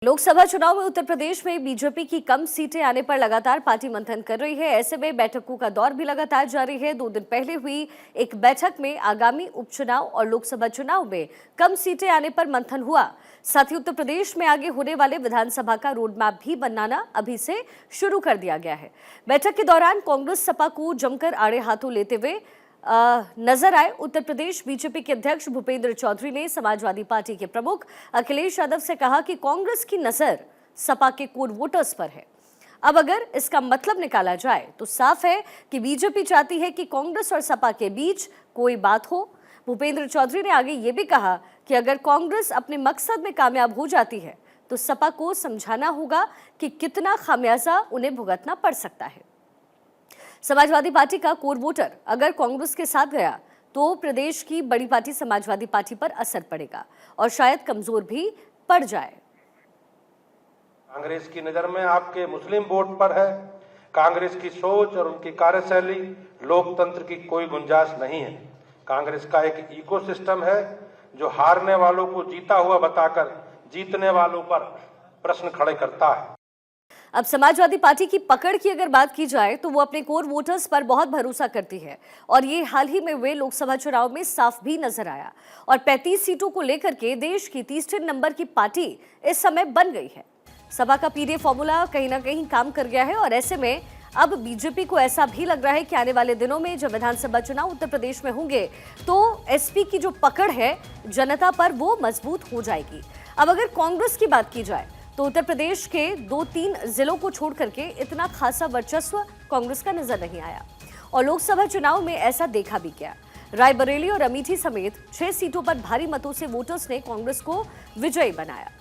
लोकसभा चुनाव में उत्तर प्रदेश में बीजेपी की कम सीटें आने पर लगातार पार्टी मंथन कर रही है। ऐसे में बैठकों का दौर भी लगातार जारी है। 2 दिन पहले हुई एक बैठक में आगामी उपचुनाव और लोकसभा चुनाव में कम सीटें आने पर मंथन हुआ। साथ ही उत्तर प्रदेश में आगे होने वाले विधानसभा का रोड मैप भी बनाना अभी से शुरू कर दिया गया है। बैठक के दौरान कांग्रेस सपा को जमकर आड़े हाथों लेते हुए नजर आए। उत्तर प्रदेश बीजेपी के अध्यक्ष भूपेंद्र चौधरी ने समाजवादी पार्टी के प्रमुख अखिलेश यादव से कहा कि कांग्रेस की नजर सपा के कोर वोटर्स पर है। अब अगर इसका मतलब निकाला जाए तो साफ है कि बीजेपी चाहती है कि कांग्रेस और सपा के बीच कोई बात हो। भूपेंद्र चौधरी ने आगे ये भी कहा कि अगर कांग्रेस अपने मकसद में कामयाब हो जाती है तो सपा को समझाना होगा कि कितना खामियाजा उन्हें भुगतना पड़ सकता है। समाजवादी पार्टी का कोर वोटर अगर कांग्रेस के साथ गया तो प्रदेश की बड़ी पार्टी समाजवादी पार्टी पर असर पड़ेगा और शायद कमजोर भी पड़ जाए। कांग्रेस की नजर में आपके मुस्लिम वोट पर है। कांग्रेस की सोच और उनकी कार्यशैली लोकतंत्र की कोई गुंजाइश नहीं है। कांग्रेस का एक इकोसिस्टम है जो हारने वालों को जीता हुआ बताकर जीतने वालों पर प्रश्न खड़े करता है। अब समाजवादी पार्टी की पकड़ की अगर बात की जाए तो वो अपने कोर वोटर्स पर बहुत भरोसा करती है और ये हाल ही में हुए लोकसभा चुनाव में साफ भी नजर आया और 35 सीटों को लेकर के देश की तीसरे नंबर की पार्टी इस समय बन गई है। सपा का पीडीए फॉर्मूला कहीं ना कहीं काम कर गया है और ऐसे में अब बीजेपी को ऐसा भी लग रहा है कि आने वाले दिनों में जब विधानसभा चुनाव उत्तर प्रदेश में होंगे तो एसपी की जो पकड़ है जनता पर वो मजबूत हो जाएगी। अब अगर कांग्रेस की बात की जाए तो उत्तर प्रदेश के 2-3 जिलों को छोड़ करके इतना खासा वर्चस्व कांग्रेस का नजर नहीं आया और लोकसभा चुनाव में ऐसा देखा भी गया। रायबरेली और अमेठी समेत 6 सीटों पर भारी मतों से वोटर्स ने कांग्रेस को विजयी बनाया।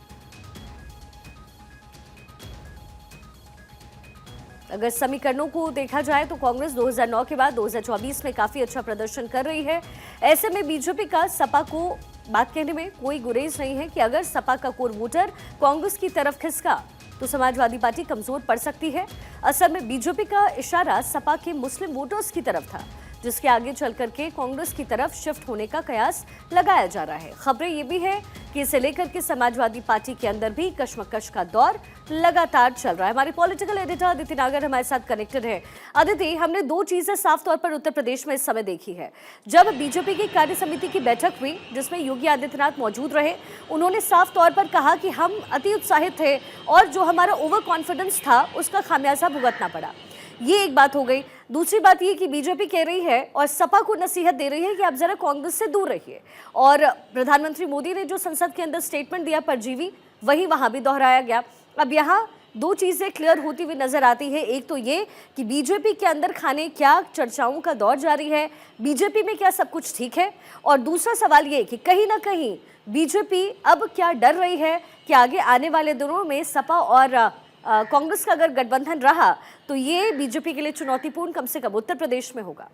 अगर समीकरणों को देखा जाए तो कांग्रेस 2009 के बाद 2024 में काफी अच्छा प्रदर्शन कर रही है। ऐसे में बीजेपी का सपा को बात कहने में कोई गुरेज नहीं है कि अगर सपा का कोर वोटर कांग्रेस की तरफ खिसका तो समाजवादी पार्टी कमजोर पड़ सकती है। असल में बीजेपी का इशारा सपा के मुस्लिम वोटर्स की तरफ था जिसके आगे चल करके कांग्रेस की तरफ शिफ्ट होने का कयास लगाया जा रहा है। खबरें ये भी है कि इसे लेकर के समाजवादी पार्टी के अंदर भी कशमकश का दौर लगातार चल रहा है। हमारे पॉलिटिकल एडिटर अदिति नागर हमारे साथ कनेक्टेड है। अदिति, हमने 2 चीजें साफ तौर पर उत्तर प्रदेश में इस समय देखी है। जब बीजेपी की कार्य समिति की बैठक हुई जिसमें योगी आदित्यनाथ मौजूद रहे, उन्होंने साफ तौर पर कहा कि हम अति उत्साहित थे और जो हमारा ओवर कॉन्फिडेंस था उसका खामियाजा भुगतना पड़ा। ये एक बात हो गई। दूसरी बात ये कि बीजेपी कह रही है और सपा को नसीहत दे रही है कि आप जरा कांग्रेस से दूर रहिए और प्रधानमंत्री मोदी ने जो संसद के अंदर स्टेटमेंट दिया परजीवी, वही वहां भी दोहराया गया। अब यहाँ 2 चीजें क्लियर होती हुई नजर आती है। एक तो ये कि बीजेपी के अंदर खाने क्या चर्चाओं का दौर जारी है, बीजेपी में क्या सब कुछ ठीक है, और दूसरा सवाल ये कि कहीं ना कहीं बीजेपी अब क्या डर रही है कि आगे आने वाले दिनों में सपा और कांग्रेस का अगर गठबंधन रहा तो ये बीजेपी के लिए चुनौतीपूर्ण कम से कम उत्तर प्रदेश में होगा।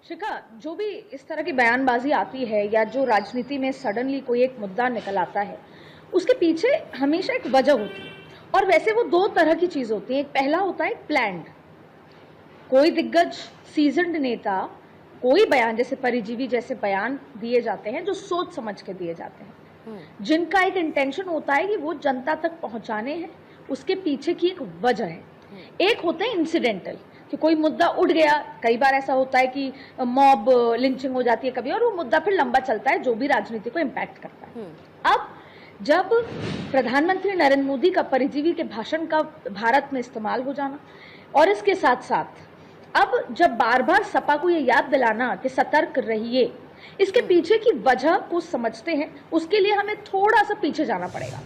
शिखा, जो भी इस तरह की बयानबाजी आती है या जो राजनीति में सडनली कोई एक मुद्दा निकल आता है उसके पीछे हमेशा एक वजह होती है और वैसे वो 2 तरह की चीज होती है। एक पहला होता है प्लान्ड, कोई दिग्गज सीजन्ड नेता कोई बयान, जैसे परिजीवी जैसे बयान दिए जाते हैं जो सोच समझ के दिए जाते हैं, जिनका एक इंटेंशन होता है कि वो जनता तक पहुंचाने हैं, उसके पीछे की एक वजह है। एक होते हैं इंसिडेंटल कि कोई मुद्दा उठ गया, कई बार ऐसा होता है कि मॉब लिंचिंग हो जाती है कभी और वो मुद्दा फिर लंबा चलता है जो भी राजनीति को इम्पैक्ट करता है। अब जब प्रधानमंत्री नरेंद्र मोदी का परिजीवी के भाषण का भारत में इस्तेमाल हो जाना और इसके साथ साथ अब जब बार बार सपा को ये याद दिलाना कि सतर्क रहिए, इसके पीछे की वजह को समझते हैं उसके लिए हमें थोड़ा सा पीछे जाना पड़ेगा।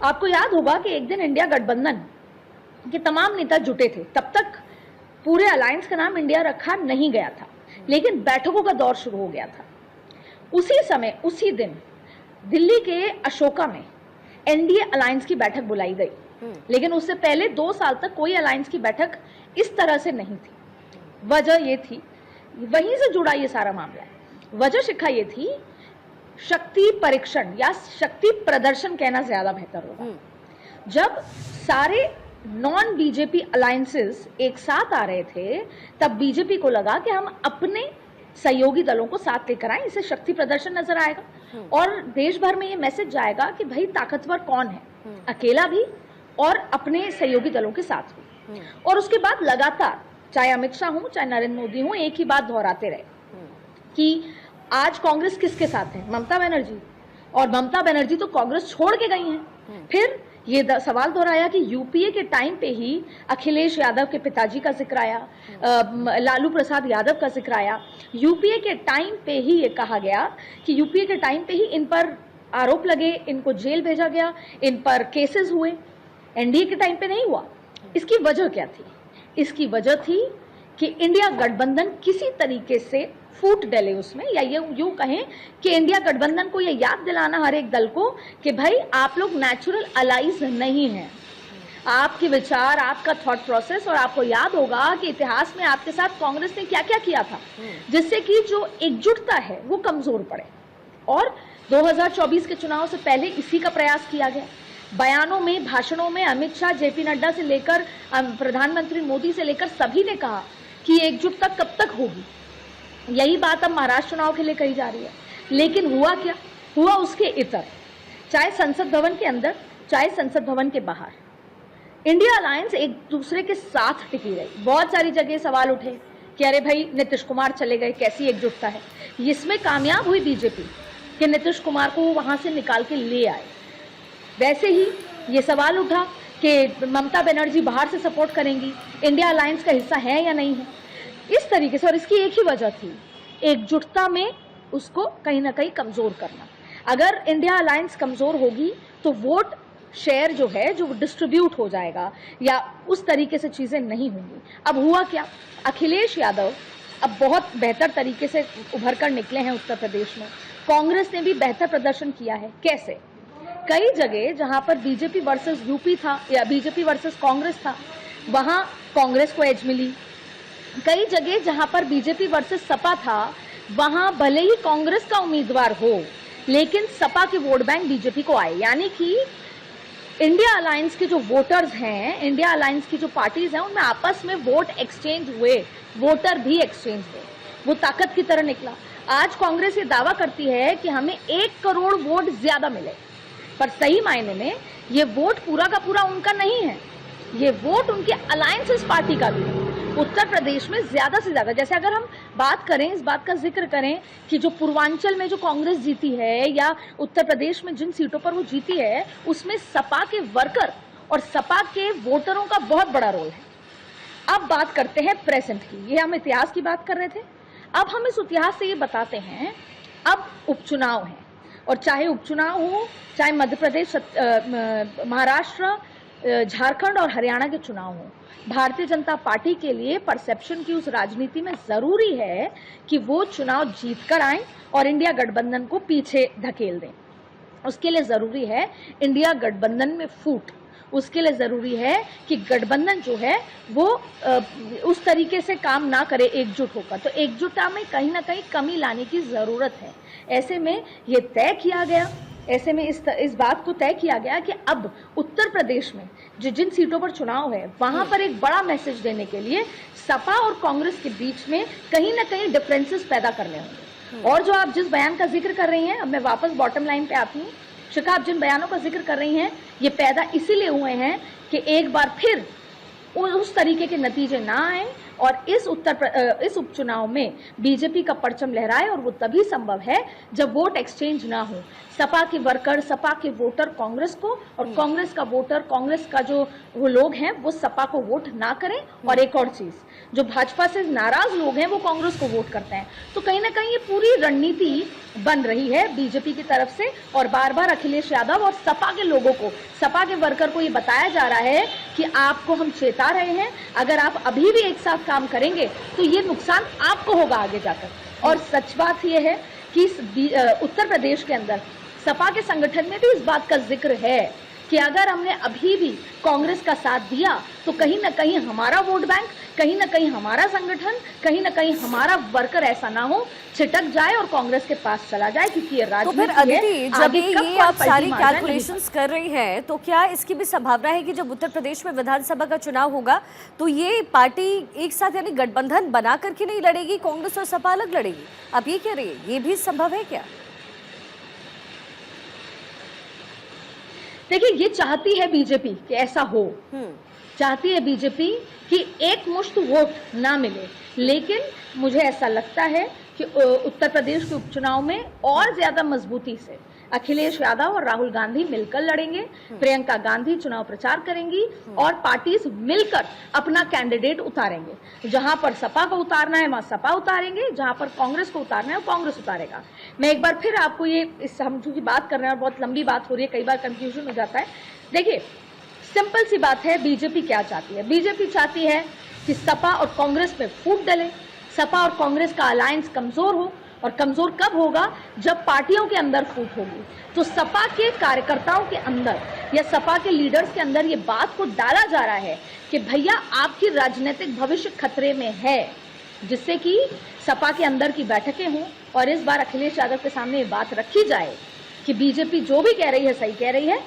आपको याद होगा कि एक दिन इंडिया गठबंधन के तमाम नेता जुटे थे, तब तक पूरे अलायंस का नाम इंडिया रखा नहीं गया था, लेकिन बैठकों का दौर शुरू हो गया था। उसी समय उसी दिन दिल्ली के अशोका में एनडीए अलायंस की बैठक बुलाई गई, लेकिन उससे पहले 2 साल तक कोई अलायंस की बैठक इस तरह से नहीं थी। वजह ये थी, वहीं से जुड़ा ये सारा मामला है। वजह शिखा ये थी, शक्ति परीक्षण या शक्ति प्रदर्शन कहना ज्यादा बेहतर होगा। जब सारे नॉन बीजेपी अलायंसेस एक साथ आ रहे थे तब बीजेपी को लगा कि हम अपने सहयोगी दलों को साथ लेकर आए, इससे शक्ति प्रदर्शन नजर आएगा और देश भर में ये मैसेज जाएगा कि भाई ताकतवर कौन है, अकेला भी और अपने सहयोगी दलों के साथ भी। और उसके बाद लगातार चाहे अमित शाह हो चाहे नरेंद्र मोदी हो एक ही बात दोहराते रहे कि आज कांग्रेस किसके साथ है, ममता बनर्जी, और ममता बनर्जी तो कांग्रेस छोड़ के गई हैं। फिर ये सवाल दोहराया कि यूपीए के टाइम पे ही अखिलेश यादव के पिताजी का जिक्र आया, लालू प्रसाद यादव का जिक्र आया। यूपीए के टाइम पे ही ये कहा गया कि यूपीए के टाइम पे ही इन पर आरोप लगे, इनको जेल भेजा गया, इन पर केसेस हुए, एनडीए के टाइम पे नहीं हुआ। इसकी वजह क्या थी? इसकी वजह थी कि इंडिया गठबंधन किसी तरीके से फूट डले उसमें, या ये यूं कहें कि इंडिया गठबंधन को ये याद दिलाना हर एक दल को कि भाई आप लोग नेचुरल अलाइज नहीं हैं। आपके विचार, आपका थॉट प्रोसेस, और आपको याद होगा कि इतिहास में आपके साथ कांग्रेस ने क्या क्या किया था जिससे कि जो एकजुटता है वो कमजोर पड़े। और 2024 के चुनाव से पहले इसी का प्रयास किया गया। बयानों में, भाषणों में अमित शाह, जेपी नड्डा से लेकर प्रधानमंत्री मोदी से लेकर सभी ने कहा कि एकजुटता कब तक होगी। यही बात अब महाराष्ट्र चुनाव के लिए कही जा रही है। लेकिन हुआ क्या? हुआ उसके इतर, चाहे संसद भवन के अंदर चाहे संसद भवन के बाहर इंडिया अलायंस एक दूसरे के साथ टिकी रही। बहुत सारी जगह सवाल उठे कि अरे भाई नीतीश कुमार चले गए, कैसी एकजुटता है। इसमें कामयाब हुई बीजेपी कि नीतीश कुमार को वहां से निकाल के ले आए। वैसे ही ये सवाल उठा कि ममता बनर्जी बाहर से सपोर्ट करेंगी, इंडिया अलायंस का हिस्सा है या नहीं है। इस तरीके से, और इसकी एक ही वजह थी, एकजुटता में उसको कहीं ना कहीं कमजोर करना। अगर इंडिया अलायंस कमजोर होगी तो वोट शेयर जो है जो डिस्ट्रीब्यूट हो जाएगा या उस तरीके से चीजें नहीं होंगी। अब हुआ क्या? अखिलेश यादव अब बहुत बेहतर तरीके से उभर कर निकले हैं उत्तर प्रदेश में। कांग्रेस ने भी बेहतर प्रदर्शन किया है। कैसे? कई जगह जहां पर बीजेपी वर्सेस यूपी था या बीजेपी वर्सेस कांग्रेस था, वहां कांग्रेस को एज मिली। कई जगह जहां पर बीजेपी वर्सेस सपा था, वहां भले ही कांग्रेस का उम्मीदवार हो लेकिन सपा के वोट बैंक बीजेपी को आए। यानी कि इंडिया अलायंस के जो वोटर्स हैं, इंडिया अलायंस की जो पार्टीज हैं, उनमें आपस में वोट एक्सचेंज हुए, वोटर भी एक्सचेंज हुए। वो ताकत की तरह निकला। आज कांग्रेस ये दावा करती है कि हमें 1 करोड़ वोट ज्यादा मिले, पर सही मायने में ये वोट पूरा का पूरा उनका नहीं है। ये वोट उनके अलायंसेस पार्टी का भी है। उत्तर प्रदेश में ज्यादा से ज्यादा, जैसे अगर हम बात करें, इस बात का जिक्र करें कि जो पूर्वांचल में जो कांग्रेस जीती है या उत्तर प्रदेश में जिन सीटों पर वो जीती है, उसमें सपा के वर्कर और सपा के वोटरों का बहुत बड़ा रोल है। अब बात करते हैं प्रेजेंट की। ये हम इतिहास की बात कर रहे थे, अब हम इस इतिहास से ये बताते हैं, अब उपचुनाव है, और चाहे उपचुनाव हो, चाहे मध्य प्रदेश, महाराष्ट्र, झारखंड और हरियाणा के चुनाव हो, भारतीय जनता पार्टी के लिए परसेप्शन की उस राजनीति में जरूरी है कि वो चुनाव जीत कर आए और इंडिया गठबंधन को पीछे धकेल दें। उसके लिए जरूरी है इंडिया गठबंधन में फूट। उसके लिए जरूरी है कि गठबंधन जो है वो उस तरीके से काम ना करे एकजुट होकर। तो एकजुटता में कहीं ना कहीं कमी लाने की जरूरत है। ऐसे में ये तय किया गया, ऐसे में इस बात को तय किया गया कि अब उत्तर प्रदेश में जो जिन सीटों पर चुनाव है, वहां पर एक बड़ा मैसेज देने के लिए सपा और कांग्रेस के बीच में कहीं ना कहीं डिफरेंसेस पैदा करने होंगे। और जो आप जिस बयान का जिक्र कर रही हैं, अब मैं वापस बॉटम लाइन पे आती हूँ। शिखा, आप जिन बयानों का जिक्र कर रही हैं, ये पैदा इसीलिए हुए हैं कि एक बार फिर उस तरीके के नतीजे ना आए और इस उपचुनाव में बीजेपी का परचम लहराए। और वो तभी संभव है जब वोट एक्सचेंज ना हो। सपा के वर्कर, सपा के वोटर कांग्रेस को, और कांग्रेस का वोटर, कांग्रेस का जो वो लोग हैं वो सपा को वोट ना करें। और एक और चीज, जो भाजपा से नाराज लोग हैं वो कांग्रेस को वोट करते हैं। तो कहीं ना कहीं ये पूरी रणनीति बन रही है बीजेपी की तरफ से, और बार बार अखिलेश यादव और सपा के लोगों को, सपा के वर्कर को ये बताया जा रहा है कि आपको हम चेता रहे हैं, अगर आप अभी भी एक साथ काम करेंगे तो ये नुकसान आपको होगा आगे जाकर। और सच बात ये है कि उत्तर प्रदेश के अंदर सपा के संगठन में भी इस बात का जिक्र है कि अगर हमने अभी भी कांग्रेस का साथ दिया तो कहीं ना कहीं हमारा वोट बैंक, कहीं ना कहीं हमारा संगठन, कहीं ना कहीं हमारा वर्कर ऐसा ना हो छिटक जाए और कांग्रेस के पास चला जाए, क्योंकि ये तो फिर राजनीति अदिति, है। जब आगे कब ये कौन आप पलटी सारी मार जाए, नहीं कैलकुलेशंस कर रही हैं, तो क्या इसकी भी संभावना है कि जब उत्तर प्रदेश में विधानसभा का चुनाव होगा तो ये पार्टी एक साथ यानी गठबंधन बना करके नहीं लड़ेगी, कांग्रेस और सपा अलग लड़ेगी? आप ये कह रही है, ये भी संभव है क्या? देखिए, ये चाहती है बीजेपी कि ऐसा हो, चाहती है बीजेपी कि एक मुश्त वोट ना मिले, लेकिन मुझे ऐसा लगता है कि उत्तर प्रदेश के उपचुनाव में और ज्यादा मजबूती से अखिलेश यादव और राहुल गांधी मिलकर लड़ेंगे, प्रियंका गांधी चुनाव प्रचार करेंगी और पार्टीज मिलकर अपना कैंडिडेट उतारेंगे। जहां पर सपा को उतारना है वहां सपा उतारेंगे, जहां पर कांग्रेस को उतारना है वो कांग्रेस उतारेगा। मैं एक बार फिर आपको हम चूंकि बात कर रहे हैं और बहुत लंबी बात हो रही है, कई बार कंफ्यूजन हो जाता है। देखिए, सिंपल सी बात है, बीजेपी क्या चाहती है? बीजेपी चाहती है कि सपा और कांग्रेस में फूट डले, सपा और कांग्रेस का अलायंस कमजोर हो, और कमजोर कब होगा? जब पार्टियों के अंदर फूट होगी। तो सपा के कार्यकर्ताओं के अंदर या सपा के लीडर्स के अंदर ये बात को डाला जा रहा है कि भैया आपकी राजनीतिक भविष्य खतरे में है, जिससे कि सपा के अंदर की बैठकें हों और इस बार अखिलेश यादव के सामने ये बात रखी जाए कि बीजेपी जो भी कह रही है सही कह रही है,